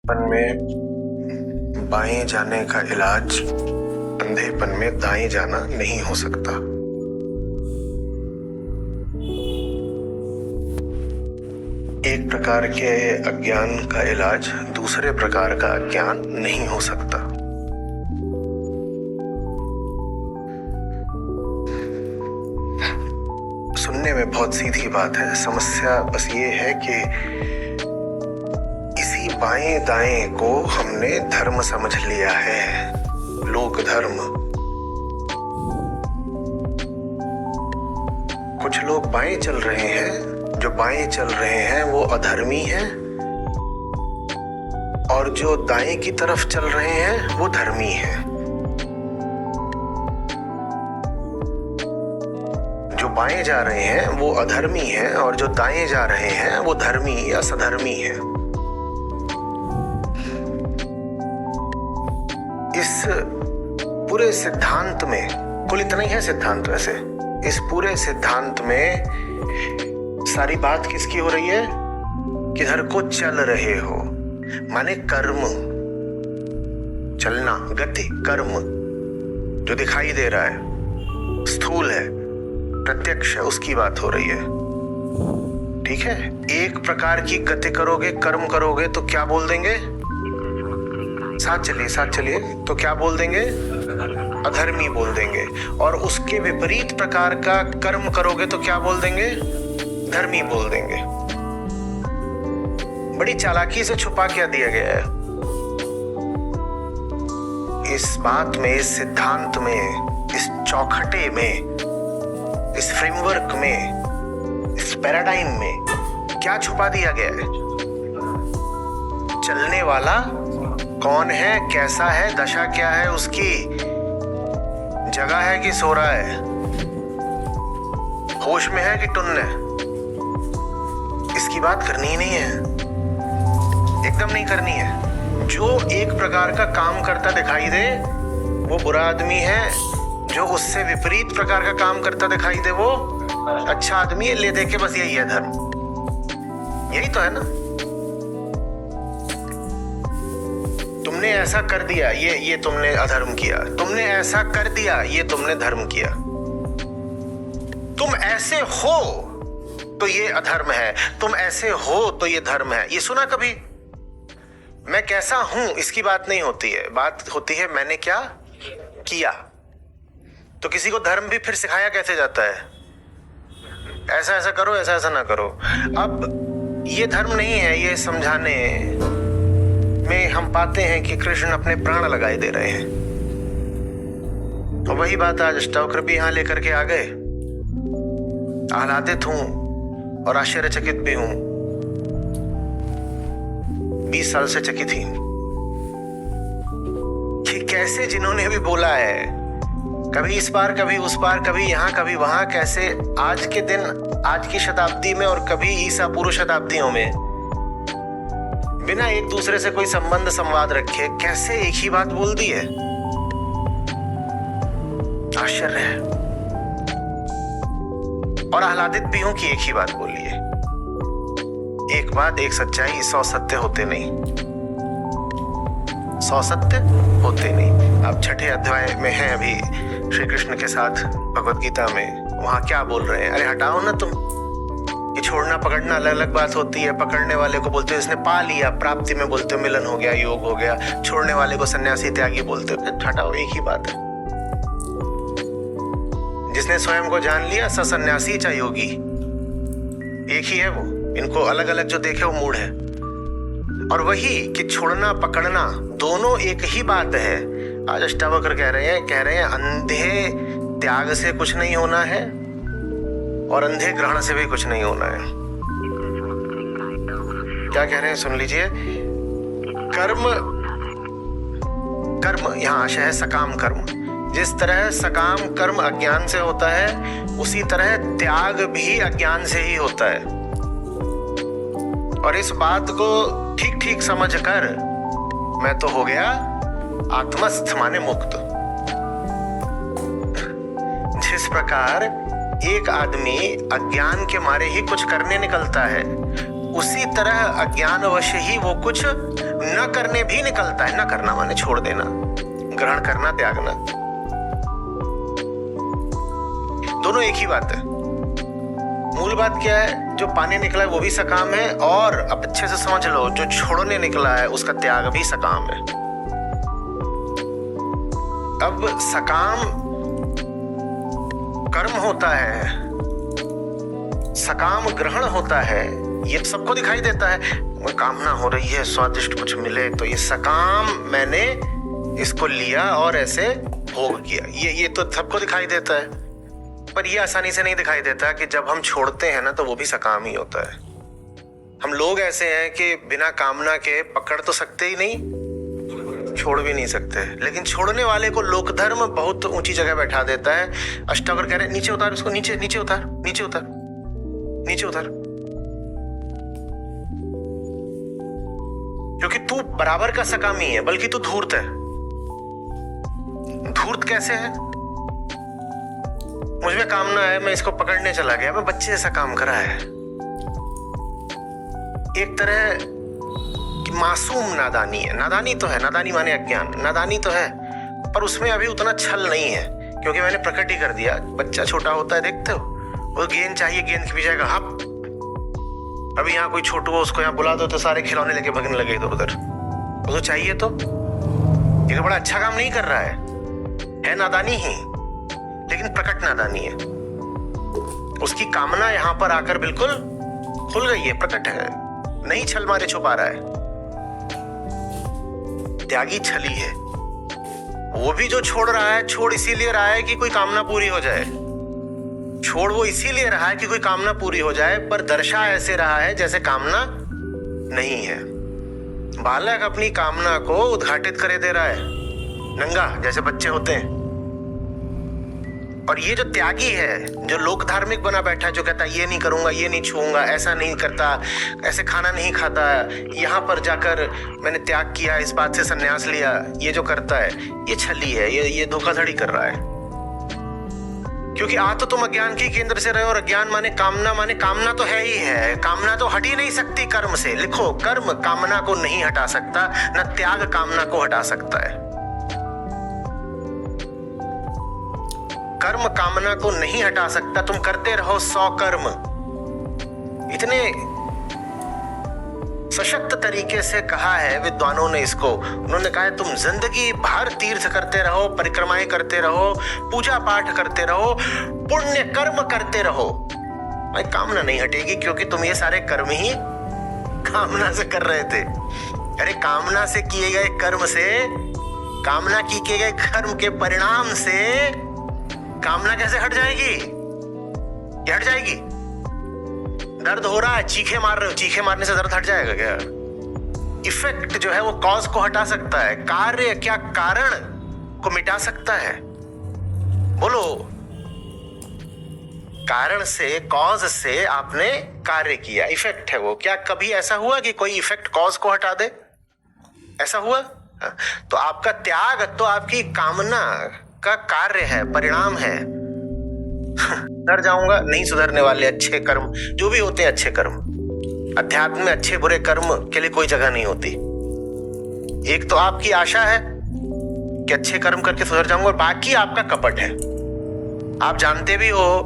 अंधेपन में बाएं जाने का इलाज अंधेपन में दाएं जाना नहीं हो सकता। एक प्रकार के अज्ञान का इलाज दूसरे प्रकार का अज्ञान नहीं हो सकता। सुनने में बहुत सीधी बात है, समस्या बस ये है कि इसी बाएं दाएं को हमने धर्म समझ लिया है, लोक धर्म। कुछ लोग बाएं चल रहे हैं, जो बाएं चल रहे हैं वो अधर्मी हैं, और जो दाएं की तरफ चल रहे हैं वो धर्मी हैं। जो बाएं जा रहे हैं वो अधर्मी हैं और जो दाएं जा रहे हैं वो धर्मी या सधर्मी हैं। इस पूरे सिद्धांत में, कुल इतना ही है सिद्धांत वैसे, इस पूरे सिद्धांत में सारी बात किसकी हो रही है? किधर को चल रहे हो, माने कर्म, चलना, गति, कर्म जो दिखाई दे रहा है, स्थूल है, प्रत्यक्ष है, उसकी बात हो रही है। ठीक है, एक प्रकार की गति करोगे, कर्म करोगे तो क्या बोल देंगे? साथ चलिए, तो क्या बोल देंगे? अधर्मी बोल देंगे। और उसके विपरीत प्रकार का कर्म करोगे तो क्या बोल देंगे? धर्मी बोल देंगे। बड़ी चालाकी से छुपा क्या दिया गया है इस बात में, इस सिद्धांत में, इस चौखटे में, इस फ्रेमवर्क में, इस पैराडाइम में क्या छुपा दिया गया है? चलने वाला कौन है, कैसा है, दशा क्या है उसकी, जगह है कि सो रहा है, होश में है कि टुन्न है, इसकी बात करनी ही नहीं है, एकदम नहीं करनी है। जो एक प्रकार का काम करता दिखाई दे वो बुरा आदमी है, जो उससे विपरीत प्रकार का काम करता दिखाई दे वो अच्छा आदमी है। ले दे के बस यही है धर्म, यही तो है ना। तुमने ऐसा कर दिया, ये तुमने अधर्म किया, तुमने ऐसा कर दिया, ये तुमने धर्म किया। तुम ऐसे हो तो ये अधर्म है, तुम ऐसे हो तो ये धर्म है। ये सुना कभी? मैं कैसा हूं इसकी बात नहीं होती है, बात होती है मैंने क्या किया। तो किसी को धर्म भी फिर सिखाया कैसे जाता है? ऐसा ऐसा करो, ऐसा ऐसा ना करो। अब ये धर्म नहीं है, ये समझाने में हम पाते हैं कि कृष्ण अपने प्राण लगाए दे रहे हैं। और वही बात आज अष्टावक्र भी यहां लेकर के आ गए। आह्लादित हूं और आश्चर्यचकित भी हूं, 20 साल से चकित ही कि कैसे जिन्होंने भी बोला है, कभी इस पार, कभी उस पार, कभी यहां, कभी वहां, कैसे आज के दिन, आज की शताब्दी में और कभी ईसा पूर्व शताब्दियों में बिना एक दूसरे से कोई संबंध संवाद रखे कैसे एक ही बात बोल दी है। आश्चर्य है। और आह्लादित भी हूं कि एक ही बात बोली है। एक बात, एक सच्चाई, 100 सत्य होते नहीं, 100 सत्य होते नहीं। आप छठे अध्याय में हैं अभी श्री कृष्ण के साथ भगवत गीता में, वहां क्या बोल रहे हैं? अरे हटाओ ना तुम, ये छोड़ना पकड़ना अलग अलग बात होती है। पकड़ने वाले को बोलते हो इसने पा लिया, प्राप्ति में बोलते हो मिलन हो गया, योग हो गया। छोड़ने वाले को सन्यासी त्यागी बोलते हो। हटाओ, एक ही बात है। जिसने स्वयं को जान लिया स सन्यासी चा योगी, एक ही है वो। इनको अलग अलग जो देखे वो मूड है। और वही कि छोड़ना पकड़ना दोनों एक ही बात है। आज अष्टावक्र कह रहे हैं अंधे त्याग से कुछ नहीं होना है और अंधे ग्रहण से भी कुछ नहीं होना है। क्या कह रहे हैं सुन लीजिए। कर्म यहां आशय है सकाम कर्म। जिस तरह सकाम कर्म अज्ञान से होता है, उसी तरह त्याग भी अज्ञान से ही होता है। और इस बात को ठीक ठीक समझ कर मैं तो हो गया आत्मस्थ, माने मुक्त। जिस प्रकार एक आदमी अज्ञान के मारे ही कुछ करने निकलता है, उसी तरह अज्ञानवश ही वो कुछ न करने भी निकलता है। न करना माने छोड़ देना, ग्रहण करना, त्यागना, दोनों एक ही बात है। मूल बात क्या है? जो पाने निकला है वो भी सकाम है, और अब अच्छे से समझ लो, जो छोड़ने निकला है उसका त्याग भी सकाम है। अब सकाम कर्म होता है, सकाम ग्रहण होता है, ये सबको दिखाई देता है। कामना हो रही है स्वादिष्ट कुछ मिले, तो ये सकाम, मैंने इसको लिया और ऐसे भोग किया, ये तो सबको दिखाई देता है। पर ये आसानी से नहीं दिखाई देता कि जब हम छोड़ते हैं ना, तो वो भी सकाम ही होता है। हम लोग ऐसे हैं कि बिना कामना के पकड़ तो सकते ही नहीं, छोड़ भी नहीं सकते, लेकिन छोड़ने वाले को लोक धर्म बहुत ऊंची जगह बैठा देता है। अष्टावक्र कह रहे हैं, नीचे उतार उसको, नीचे नीचे उतार, नीचे उतार, नीचे उतार, क्योंकि तू बराबर का सकामी है, बल्कि तू धूर्त है। धूर्त कैसे है? मुझ में कामना है, मैं इसको पकड़ने चला गया, मैं बच्चे जैसा काम करा है। एक तरह की मासूम नादानी है। नादानी तो है, नादानी माने अज्ञान, नादानी तो है, पर उसमें अभी उतना छल नहीं है, क्योंकि मैंने प्रकट ही कर दिया। बच्चा छोटा होता है, देखते हो, वो गेंद चाहिए, गेंद के पीछे हप। अभी यहाँ कोई छोटू हो, उसको यहाँ बुला दो तो सारे खिलौने लेके भगने लगे इधर उधर। उसको चाहिए तो ये बड़ा अच्छा काम नहीं कर रहा है नादानी ही, लेकिन प्रकट नादानी है। उसकी कामना यहां पर आकर बिल्कुल खुल गई है, प्रकट है, नहीं छल मारे छुपा रहा है। त्यागी छली है। वो भी जो छोड़ रहा है, छोड़ इसीलिए रहा है कि कोई कामना पूरी हो जाए। छोड़ वो इसीलिए रहा है कि कोई कामना पूरी हो जाए, पर दर्शा ऐसे रहा है जैसे कामना नहीं है। बालक अपनी कामना को उद्घाटित करे दे रहा है, नंगा, जैसे बच्चे होते हैं। और ये जो त्यागी है, जो लोक धार्मिक बना बैठा है, जो कहता है ये नहीं करूंगा, ये नहीं छूऊंगा, ऐसा नहीं करता, ऐसे खाना नहीं खाता, यहाँ पर जाकर मैंने त्याग किया, इस बात से संन्यास लिया, ये जो करता है ये छली है, ये धोखाधड़ी कर रहा है। क्योंकि तो तुम अज्ञान के केंद्र से रहे हो, और अज्ञान माने कामना तो है ही है। कामना तो हट ही नहीं सकती कर्म से। लिखो, कर्म कामना को नहीं हटा सकता, न त्याग कामना को हटा सकता है। कर्म कामना को नहीं हटा सकता। तुम करते रहो 100 कर्म, इतने सशक्त तरीके से कहा है विद्वानों ने इसको। उन्होंने कहा है तुम जिंदगी भर तीर्थ करते रहो, परिक्रमाएं करते रहो, पूजा पाठ करते रहो, पुण्य कर्म करते रहो, भाई कामना नहीं हटेगी, क्योंकि तुम ये सारे कर्म ही कामना से कर रहे थे। अरे कामना से किए गए कर्म से, कामना की किए गए कर्म के परिणाम से कामना कैसे हट जाएगी? क्या हट जाएगी? दर्द हो रहा है, चीखे मार रहे हो, चीखे मारने से दर्द हट जाएगा क्या? इफेक्ट जो है वो कॉज को हटा सकता है। कार्य क्या कारण को मिटा सकता है? बोलो, कारण से, कॉज से आपने कार्य किया, इफेक्ट है वो। क्या कभी ऐसा हुआ कि कोई इफेक्ट कॉज को हटा दे? ऐसा हुआ? तो आपका त्याग तो आपकी कामना का कार्य है, परिणाम है। सुधर जाऊंगा, नहीं सुधरने वाले अच्छे कर्म जो भी होते हैं, अच्छे कर्म, अध्यात्म में अच्छे बुरे कर्म के लिए कोई जगह नहीं होती। एक तो आपकी आशा है कि अच्छे कर्म करके सुधर जाऊंगा, और बाकी आपका कपट है। आप जानते भी हो